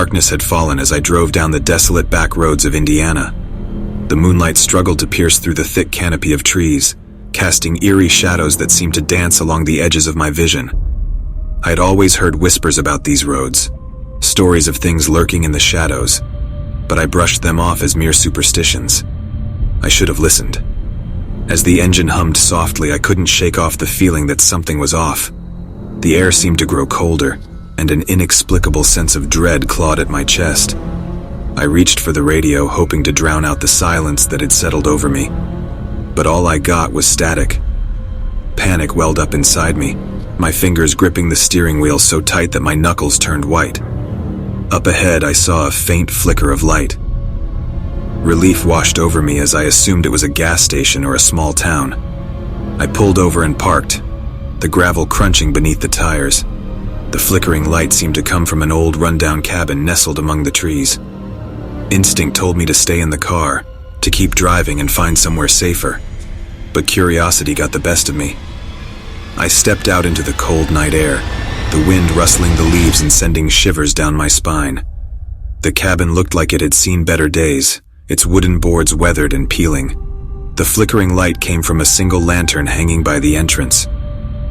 Darkness had fallen as I drove down the desolate back roads of Indiana. The moonlight struggled to pierce through the thick canopy of trees, casting eerie shadows that seemed to dance along the edges of my vision. I had always heard whispers about these roads, stories of things lurking in the shadows, but I brushed them off as mere superstitions. I should have listened. As the engine hummed softly, I couldn't shake off the feeling that something was off. The air seemed to grow colder, and an inexplicable sense of dread clawed at my chest. I reached for the radio, hoping to drown out the silence that had settled over me. But all I got was static. Panic welled up inside me, my fingers gripping the steering wheel so tight that my knuckles turned white. Up ahead, I saw a faint flicker of light. Relief washed over me as I assumed it was a gas station or a small town. I pulled over and parked, the gravel crunching beneath the tires. The flickering light seemed to come from an old rundown cabin nestled among the trees. Instinct told me to stay in the car, to keep driving and find somewhere safer. But curiosity got the best of me. I stepped out into the cold night air, the wind rustling the leaves and sending shivers down my spine. The cabin looked like it had seen better days, its wooden boards weathered and peeling. The flickering light came from a single lantern hanging by the entrance.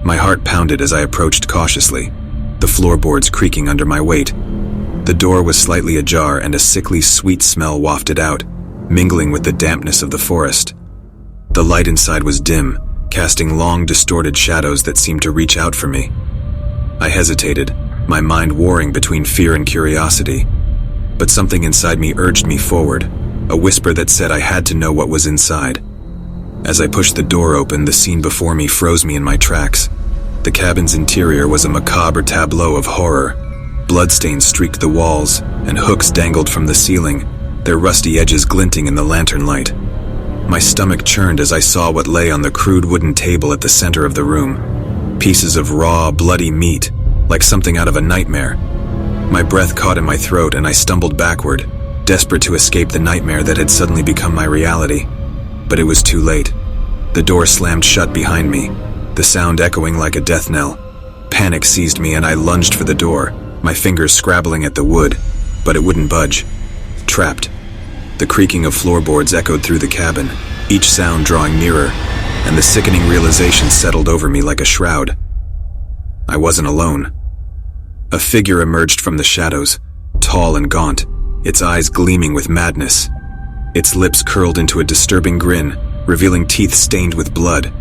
My heart pounded as I approached cautiously, the floorboards creaking under my weight. The door was slightly ajar and a sickly sweet smell wafted out, mingling with the dampness of the forest. The light inside was dim, casting long, distorted shadows that seemed to reach out for me. I hesitated, my mind warring between fear and curiosity. But something inside me urged me forward, a whisper that said I had to know what was inside. As I pushed the door open, the scene before me froze me in my tracks. The cabin's interior was a macabre tableau of horror. Bloodstains streaked the walls, and hooks dangled from the ceiling, their rusty edges glinting in the lantern light. My stomach churned as I saw what lay on the crude wooden table at the center of the room. Pieces of raw, bloody meat, like something out of a nightmare. My breath caught in my throat and I stumbled backward, desperate to escape the nightmare that had suddenly become my reality. But it was too late. The door slammed shut behind me, the sound echoing like a death knell. Panic seized me and I lunged for the door, my fingers scrabbling at the wood, but it wouldn't budge. Trapped. The creaking of floorboards echoed through the cabin, each sound drawing nearer, and the sickening realization settled over me like a shroud. I wasn't alone. A figure emerged from the shadows, tall and gaunt, its eyes gleaming with madness. Its lips curled into a disturbing grin, revealing teeth stained with blood.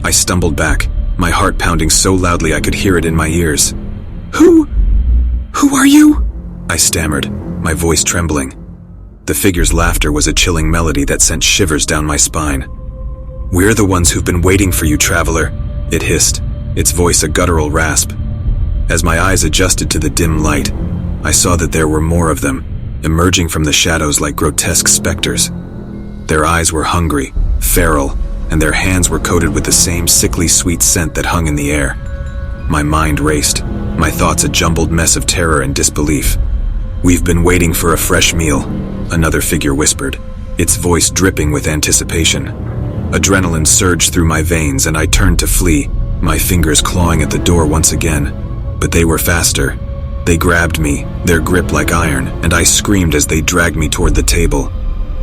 I stumbled back, my heart pounding so loudly I could hear it in my ears. Who are you?" I stammered, my voice trembling. The figure's laughter was a chilling melody that sent shivers down my spine. "We're the ones who've been waiting for you, traveler," it hissed, its voice a guttural rasp. As my eyes adjusted to the dim light, I saw that there were more of them, emerging from the shadows like grotesque specters. Their eyes were hungry, feral, and their hands were coated with the same sickly sweet scent that hung in the air. My mind raced, my thoughts a jumbled mess of terror and disbelief. "We've been waiting for a fresh meal," another figure whispered, its voice dripping with anticipation. Adrenaline surged through my veins and I turned to flee, my fingers clawing at the door once again. But they were faster. They grabbed me, their grip like iron, and I screamed as they dragged me toward the table.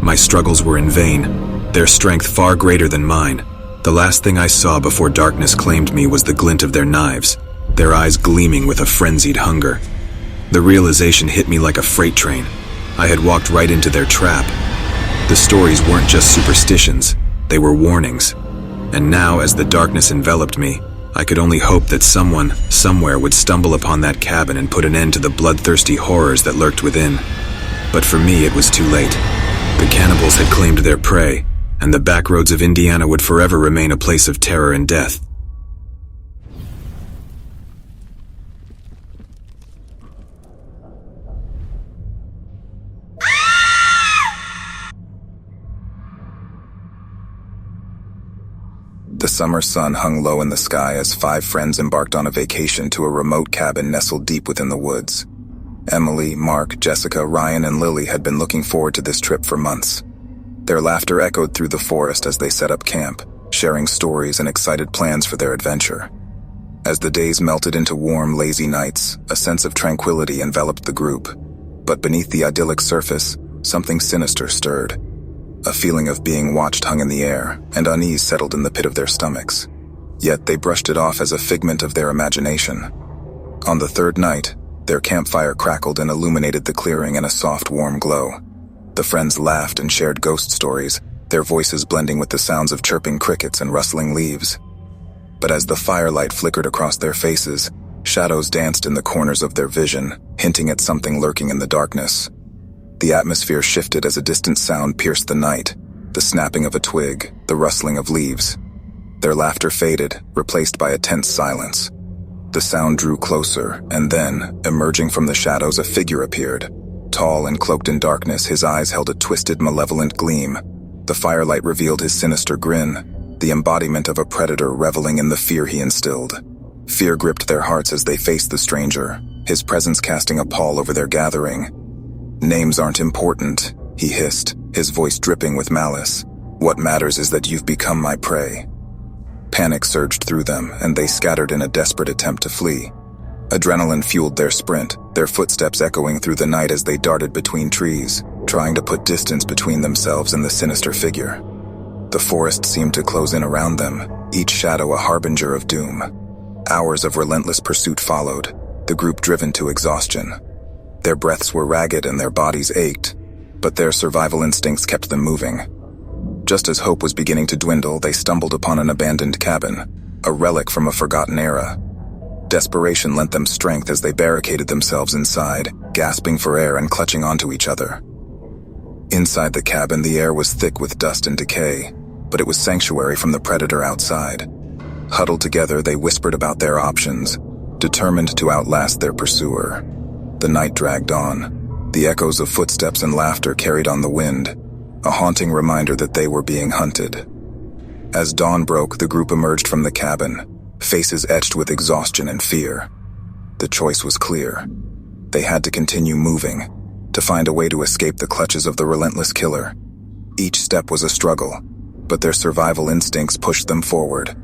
My struggles were in vain, their strength far greater than mine. The last thing I saw before darkness claimed me was the glint of their knives, their eyes gleaming with a frenzied hunger. The realization hit me like a freight train. I had walked right into their trap. The stories weren't just superstitions, they were warnings. And now, as the darkness enveloped me, I could only hope that someone, somewhere, would stumble upon that cabin and put an end to the bloodthirsty horrors that lurked within. But for me, it was too late. The cannibals had claimed their prey, and the backroads of Indiana would forever remain a place of terror and death. The summer sun hung low in the sky as 5 friends embarked on a vacation to a remote cabin nestled deep within the woods. Emily, Mark, Jessica, Ryan, and Lily had been looking forward to this trip for months. Their laughter echoed through the forest as they set up camp, sharing stories and excited plans for their adventure. As the days melted into warm, lazy nights, a sense of tranquility enveloped the group. But beneath the idyllic surface, something sinister stirred. A feeling of being watched hung in the air, and unease settled in the pit of their stomachs. Yet they brushed it off as a figment of their imagination. On the third night, their campfire crackled and illuminated the clearing in a soft, warm glow. The friends laughed and shared ghost stories, their voices blending with the sounds of chirping crickets and rustling leaves. But as the firelight flickered across their faces, shadows danced in the corners of their vision, hinting at something lurking in the darkness. The atmosphere shifted as a distant sound pierced the night, the snapping of a twig, the rustling of leaves. Their laughter faded, replaced by a tense silence. The sound drew closer, and then, emerging from the shadows, a figure appeared. Tall and cloaked in darkness, his eyes held a twisted, malevolent gleam. The firelight revealed his sinister grin, the embodiment of a predator reveling in the fear he instilled. Fear gripped their hearts as they faced the stranger, his presence casting a pall over their gathering. "Names aren't important," he hissed, his voice dripping with malice. "What matters is that you've become my prey." Panic surged through them, and they scattered in a desperate attempt to flee. Adrenaline fueled their sprint, their footsteps echoing through the night as they darted between trees, trying to put distance between themselves and the sinister figure. The forest seemed to close in around them, each shadow a harbinger of doom. Hours of relentless pursuit followed, the group driven to exhaustion. Their breaths were ragged and their bodies ached, but their survival instincts kept them moving. Just as hope was beginning to dwindle, they stumbled upon an abandoned cabin, a relic from a forgotten era. Desperation lent them strength as they barricaded themselves inside, gasping for air and clutching onto each other. Inside the cabin, the air was thick with dust and decay, but it was sanctuary from the predator outside. Huddled together, they whispered about their options, determined to outlast their pursuer. The night dragged on. The echoes of footsteps and laughter carried on the wind, a haunting reminder that they were being hunted. As dawn broke, the group emerged from the cabin, faces etched with exhaustion and fear. The choice was clear. They had to continue moving, to find a way to escape the clutches of the relentless killer. Each step was a struggle, but their survival instincts pushed them forward.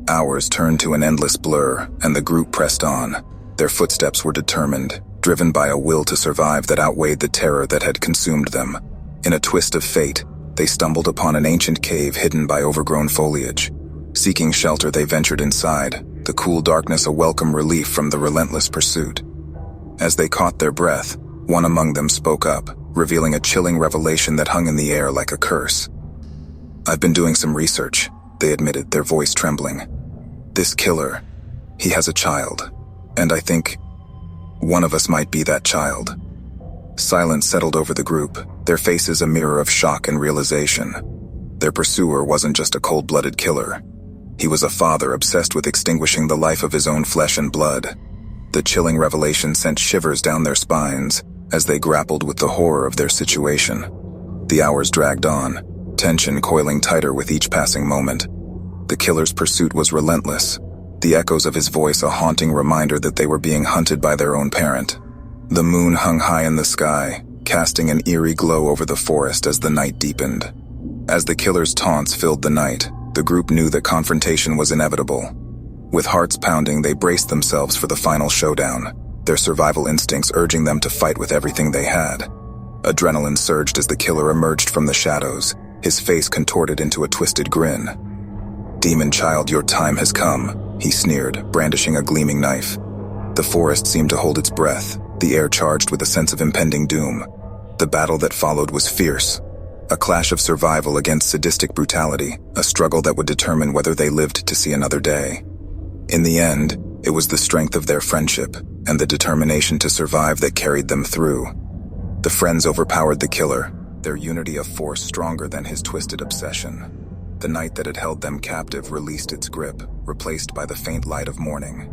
Hours turned to an endless blur, and the group pressed on. Their footsteps were determined, driven by a will to survive that outweighed the terror that had consumed them. In a twist of fate, they stumbled upon an ancient cave hidden by overgrown foliage. Seeking shelter, they ventured inside, the cool darkness a welcome relief from the relentless pursuit. As they caught their breath, one among them spoke up, revealing a chilling revelation that hung in the air like a curse. "I've been doing some research," they admitted, their voice trembling. "This killer, he has a child, and I think one of us might be that child." Silence settled over the group, their faces a mirror of shock and realization. Their pursuer wasn't just a cold-blooded killer. He was a father obsessed with extinguishing the life of his own flesh and blood. The chilling revelation sent shivers down their spines as they grappled with the horror of their situation. The hours dragged on, tension coiling tighter with each passing moment. The killer's pursuit was relentless, the echoes of his voice a haunting reminder that they were being hunted by their own parent. The moon hung high in the sky, casting an eerie glow over the forest as the night deepened. As the killer's taunts filled the night, the group knew that confrontation was inevitable. With hearts pounding, they braced themselves for the final showdown, their survival instincts urging them to fight with everything they had. Adrenaline surged as the killer emerged from the shadows, his face contorted into a twisted grin. "Demon child, your time has come," he sneered, brandishing a gleaming knife. The forest seemed to hold its breath, the air charged with a sense of impending doom. The battle that followed was fierce, a clash of survival against sadistic brutality, a struggle that would determine whether they lived to see another day. In the end, it was the strength of their friendship and the determination to survive that carried them through. The friends overpowered the killer, their unity of force stronger than his twisted obsession. The night that had held them captive released its grip, replaced by the faint light of morning.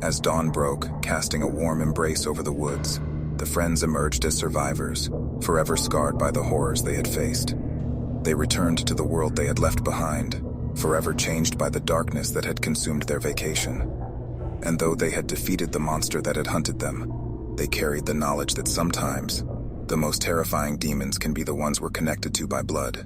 As dawn broke, casting a warm embrace over the woods, the friends emerged as survivors, forever scarred by the horrors they had faced. They returned to the world they had left behind, forever changed by the darkness that had consumed their vacation. And though they had defeated the monster that had hunted them, they carried the knowledge that sometimes, the most terrifying demons can be the ones we're connected to by blood.